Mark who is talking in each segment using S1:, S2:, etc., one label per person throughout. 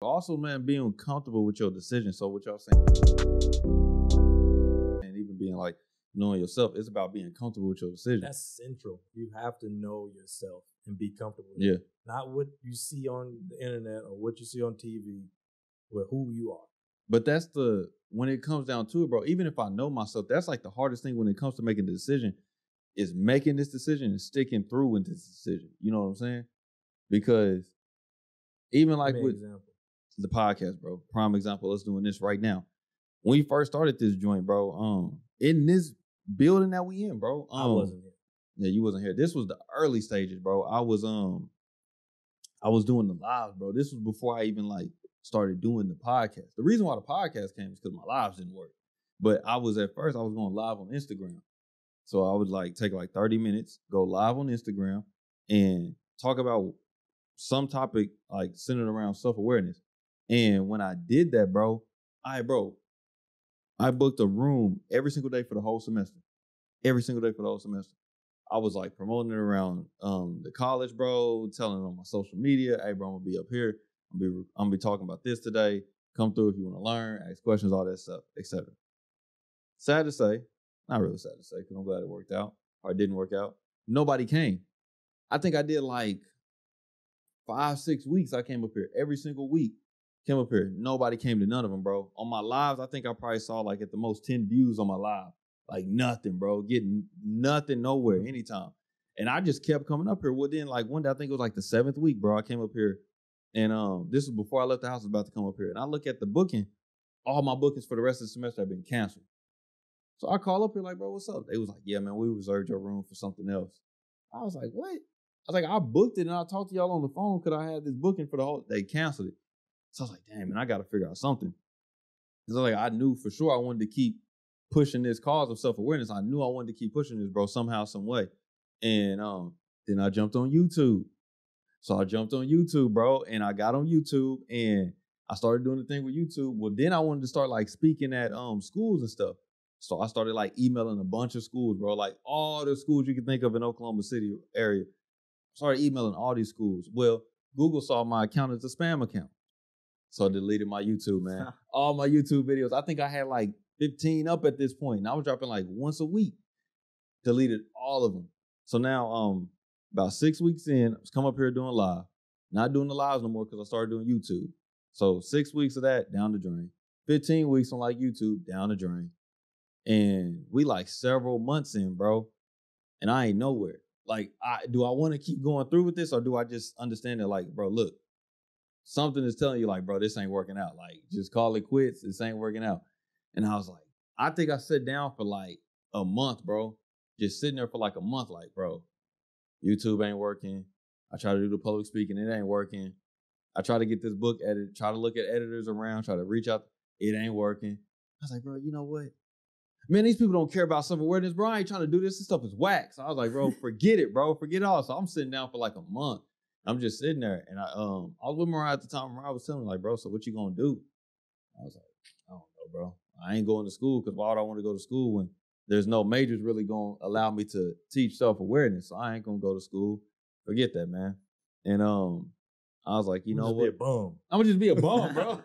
S1: also, man, being comfortable with your decision. So what y'all saying, and even being like knowing yourself, it's about being comfortable with your decision.
S2: That's central. You have to know yourself and be comfortable with
S1: Yeah.
S2: it. Not what you see on the internet or what you see on TV, but who you are.
S1: But that's when it comes down to it, bro, even if I know myself, that's like the hardest thing when it comes to making the decision is making this decision and sticking through with this decision. You know what I'm saying? Because even like with the podcast, bro, prime example, let's doing this right now. When we first started this joint, bro, in this building that we in, bro.
S2: I wasn't here.
S1: Yeah, you wasn't here. This was the early stages, bro. I was doing the lives, bro. This was before I even like started doing the podcast. The reason why the podcast came is because my lives didn't work. But I was going live on Instagram. So I would like take like 30 minutes, go live on Instagram and talk about some topic like centered around self-awareness. And when I did that, bro, I booked a room every single day for the whole semester. Every single day for the whole semester. I was like promoting it around the college, bro, telling on my social media, hey, bro, I'm going to be up here. I'm gonna be talking about this today. Come through if you want to learn, ask questions, all that stuff, etc. Sad to say, not really sad to say, because I'm glad it worked out, or it didn't work out. Nobody came. I think I did like 5-6 weeks. I came up here every single week. Came up here. Nobody came to none of them, bro. On my lives, I think I probably saw like at the most 10 views on my live. Like nothing, bro. Getting nothing nowhere anytime. And I just kept coming up here. Well, then like one day, I think it was like the 7th week, bro. I came up here. And this was before I left the house. I was about to come up here. And I look at the booking. All my bookings for the rest of the semester have been canceled. So I call up here like, bro, what's up? They was like, yeah, man, we reserved your room for something else. I was like, what? I was like, I booked it and I talked to y'all on the phone because I had this booking for the whole, they canceled it. So I was like, damn, man, I got to figure out something. So like, I knew for sure I wanted to keep pushing this cause of self-awareness. I knew I wanted to keep pushing this, bro, somehow, some way. And then I jumped on YouTube. So I jumped on YouTube, bro, and I got on YouTube and I started doing the thing with YouTube. Well, then I wanted to start like speaking at schools and stuff. So I started like emailing a bunch of schools, bro, like all the schools you can think of in Oklahoma City area. Started emailing all these schools. Well, Google saw my account as a spam account. So I deleted my YouTube, man. All my YouTube videos. I think I had like 15 up at this point. And I was dropping like once a week. Deleted all of them. So now, about 6 weeks in, I was coming up here doing live. Not doing the lives no more because I started doing YouTube. So 6 weeks of that, down the drain. 15 weeks on like YouTube, down the drain. And we like several months in, bro. And I ain't nowhere. Like, do I want to keep going through with this, or do I just understand that, like, bro, look, something is telling you, like, bro, this ain't working out. Like, just call it quits. This ain't working out. And I was like, I think I sat down for like a month, bro. Just sitting there for like a month, like, bro, YouTube ain't working. I try to do the public speaking. It ain't working. I try to get this book edited, try to look at editors around, try to reach out. It ain't working. I was like, bro, you know what? Man, these people don't care about self-awareness, bro. I ain't trying to do this. This stuff is whack. So I was like, bro, forget it, bro. Forget it all. So I'm sitting down for like a month. I'm just sitting there. And I was with Mariah at the time. Mariah was telling me, like, bro, so what you gonna do? I was like, I don't know, bro. I ain't going to school because why would I want to go to school when there's no majors really gonna allow me to teach self-awareness? So I ain't gonna go to school. Forget that, man. And I was like, you know what? I'm gonna just be a bum, bro.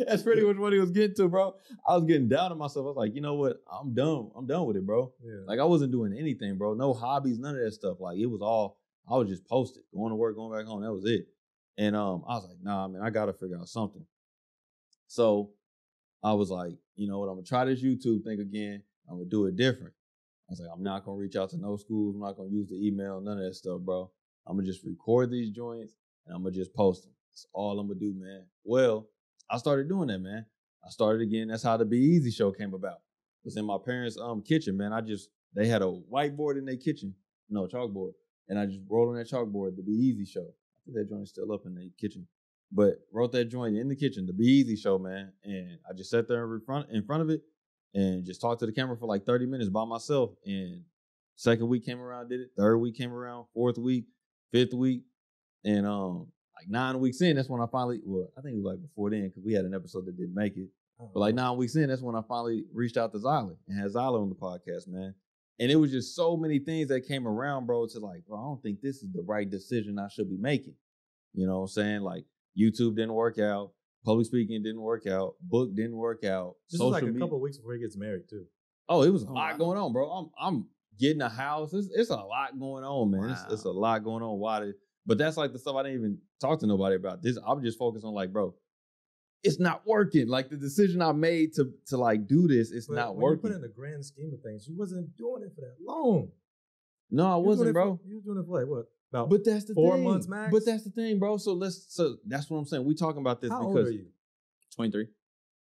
S1: That's pretty much what he was getting to, bro. I was getting down on myself. I was like, you know what? I'm done. I'm done with it, bro. Yeah. Like I wasn't doing anything, bro. No hobbies, none of that stuff. Like it was all, I was just posted, going to work, going back home. That was it. And I was like, nah, man, I gotta figure out something. So I was like, you know what? I'm gonna try this YouTube thing again. I'm gonna do it different. I was like, I'm not gonna reach out to no schools. I'm not gonna use the email, none of that stuff, bro. I'm gonna just record these joints and I'm gonna just post them. That's all I'm gonna do, man. Well, I started doing that, man. I started again. That's how the Be Eazy Show came about. It was in my parents' kitchen, man. They had a whiteboard in their kitchen, no, chalkboard. And I just wrote on that chalkboard, the Be Eazy Show. I think that joint is still up in their kitchen. But wrote that joint in the kitchen, the Be Eazy Show, man. And I just sat there in front of it and just talked to the camera for like 30 minutes by myself. And second week came around, did it. Third week came around, fourth week, fifth week. And like 9 weeks in, that's when I finally, well, I think it was like before then, because we had an episode that didn't make it. But like 9 weeks in, that's when I finally reached out to Zyler and had Zyler on the podcast, man. And it was just so many things that came around, bro, to like, bro, I don't think this is the right decision I should be making. You know what I'm saying? Like, YouTube didn't work out. Public speaking didn't work out. Book didn't work out.
S2: This is like a couple of weeks before he gets married too.
S1: Oh, it was a lot going on, bro. I'm getting a house. It's a lot going on, man.
S3: Wow.
S1: It's a lot going on. But that's like the stuff I didn't even talk to nobody about. This I'm just focused on like, bro, it's not working. Like the decision I made to like do this, it's not working.
S2: When you put in the grand scheme of things, you wasn't doing it for that long.
S1: No, I wasn't, bro.
S2: You was doing it for like what? About
S1: but that's the
S2: 4
S1: thing.
S2: months max.
S1: But that's the thing, bro. So that's what I'm saying. We talking about this
S2: How
S1: because
S2: old are you?
S3: 23.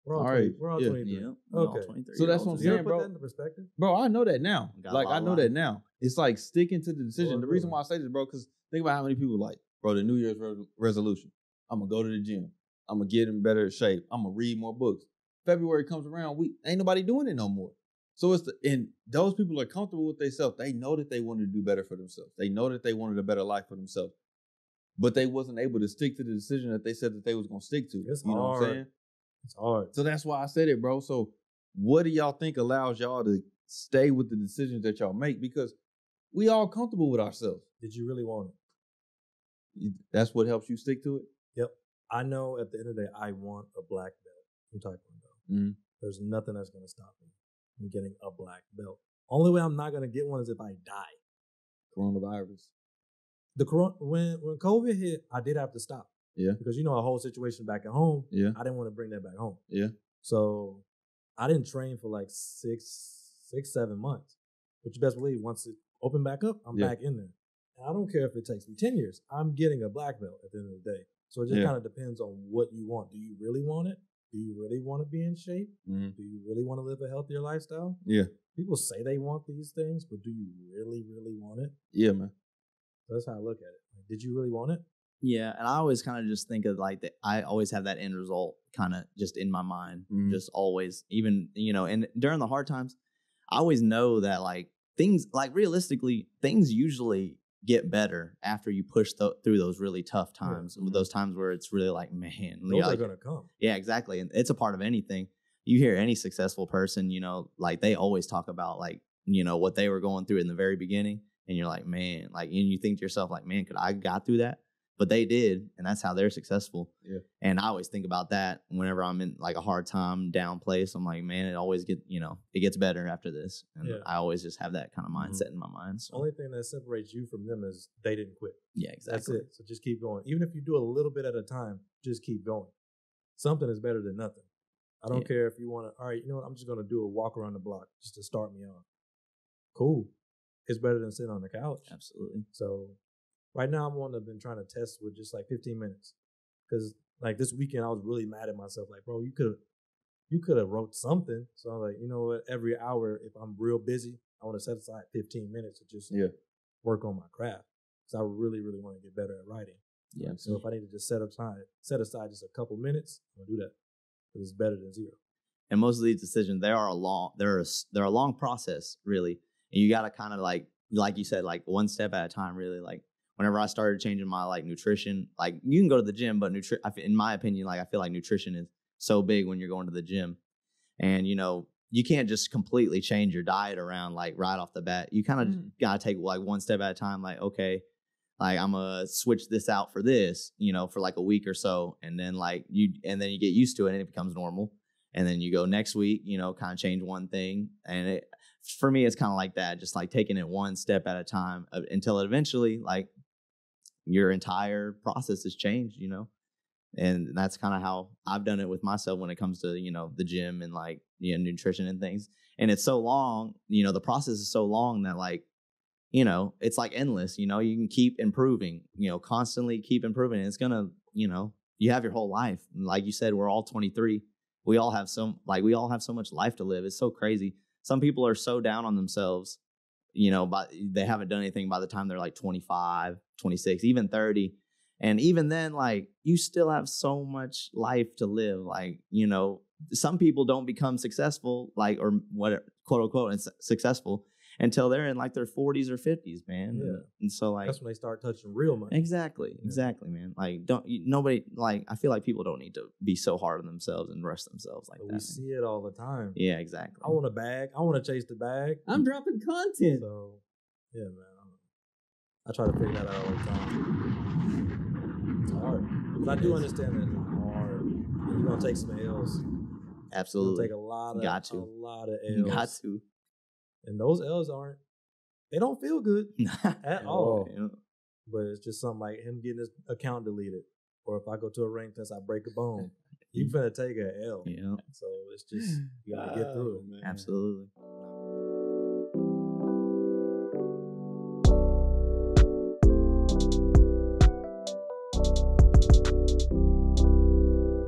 S2: We're all
S1: all right.
S2: We're all
S1: Yeah.
S2: 23.
S3: Yeah.
S2: Okay.
S3: 23.
S1: So that's what I'm
S2: Did you
S1: saying,
S2: ever put
S1: bro.
S2: that into perspective?
S1: Bro, I know that now.
S3: Got a
S1: Like
S3: lot
S1: I
S3: of
S1: know
S3: life.
S1: that now. It's like sticking to the decision.
S2: Lord,
S1: The reason
S2: Lord.
S1: why I say this, bro, because think about how many people like, bro, the New Year's resolution. I'm gonna go to the gym. I'm gonna get in better shape. I'm gonna read more books. February comes around, ain't nobody doing it no more. So and those people are comfortable with themselves. They know that they wanted to do better for themselves. They know that they wanted a better life for themselves. But they wasn't able to stick to the decision that they said that they was gonna stick to.
S2: It's
S1: you know
S2: hard.
S1: what I'm saying?
S2: It's hard.
S1: So that's why I said it, bro. So what do y'all think allows y'all to stay with the decisions that y'all make? Because we all comfortable with ourselves.
S2: Did you really want it?
S1: That's what helps you stick to it?
S2: Yep. I know at the end of the day, I want a black belt in Taekwondo.
S1: Mm-hmm.
S2: There's nothing that's going to stop me from getting a black belt. Only way I'm not going to get one is if I die.
S1: Coronavirus.
S2: When COVID hit, I did have to stop.
S1: Yeah.
S2: Because you know a whole situation back at home.
S1: Yeah.
S2: I didn't want to bring that back home.
S1: Yeah.
S2: So I didn't train for like 7 months. But you best believe once it opened back up, I'm back in there. And I don't care if it takes me 10 years. I'm getting a black belt at the end of the day. So it just kind of depends on what you want. Do you really want it? Do you really want to be in shape?
S1: Mm-hmm.
S2: Do you really want to live a healthier lifestyle?
S1: Yeah.
S2: People say they want these things, but do you really, really want it?
S1: Yeah, man.
S2: So that's how I look at it. Like, did you really want it?
S3: Yeah, and I always kind of just think of like that. I always have that end result kind of just in my mind, just always. Even and during the hard times, I always know that like things, like realistically, things usually get better after you push through those really tough times.
S2: Yeah.
S3: Those times where it's really like, man,
S2: Those are gonna come.
S3: Yeah, exactly, and it's a part of anything. You hear any successful person, like they always talk about like what they were going through in the very beginning, and you're like, man, like, and you think to yourself like, man, could I got through that? But they did, and that's how they're successful.
S1: Yeah.
S3: And I always think about that whenever I'm in like a hard time, down place. I'm like, man, it always it gets better after this. And I always just have that kind of mindset in my mind. So.
S2: Only thing that separates you from them is they didn't quit.
S3: Yeah, exactly.
S2: That's it. So just keep going. Even if you do a little bit at a time, just keep going. Something is better than nothing. I don't care if you want to, all right, you know what, I'm just going to do a walk around the block just to start me off. Cool. It's better than sitting on the couch.
S3: Absolutely.
S2: So right now, I've been trying to test with just like 15 minutes. Because like this weekend, I was really mad at myself. Like, bro, you could have wrote something. So I'm like, you know what? Every hour, if I'm real busy, I want to set aside 15 minutes to just work on my craft. Because I really, really want to get better at writing.
S3: Yeah.
S2: So if I need to just set aside just a couple minutes, I'm gonna do that. Because it's better than zero.
S3: And most of these decisions, they're a long process, really. And you got to kind of like you said, like one step at a time, really. Like whenever I started changing my like nutrition, like you can go to the gym, but in my opinion, like I feel like nutrition is so big when you're going to the gym. And, you can't just completely change your diet around like right off the bat. You kind of got to take like one step at a time. Like, okay, like I'm going to switch this out for this, for like a week or so. And then and then you get used to it and it becomes normal. And then you go next week, kind of change one thing. And for me, it's kind of like that, just like taking it one step at a time until eventually like your entire process has changed, And that's kind of how I've done it with myself when it comes to, the gym and like, nutrition and things. And it's so long, the process is so long that like, it's like endless, you can keep improving, constantly keep improving. And it's going to, you have your whole life. And like you said, we're all 23. We all have so much life to live. It's so crazy. Some people are so down on themselves, but they haven't done anything by the time they're like 25, 26, even 30. And even then, like, you still have so much life to live. Like, some people don't become successful, like, or what, quote unquote, successful until they're in like their 40s or 50s, man.
S2: Yeah.
S3: And so like
S2: that's when they start touching real money.
S3: Exactly, man. Like nobody, like, I feel like people don't need to be so hard on themselves and rush themselves like that.
S2: We see it all the time.
S3: Yeah, exactly.
S2: I want a bag. I want to chase the bag.
S1: I'm dropping content.
S2: So yeah, man. I try to figure that out all the time. It's hard. But I do understand that it's hard. You're gonna take some L's. You're gonna
S3: Absolutely.
S2: take a lot of
S3: Got to.
S2: a lot of
S3: You
S2: L's.
S3: got to.
S2: And those L's they don't feel good at all.
S3: Yeah.
S2: But it's just something like him getting his account deleted. Or if I go to a ring test, I break a bone. You finna take an L.
S3: Yeah.
S2: So it's just, you gotta get through it.
S3: Absolutely.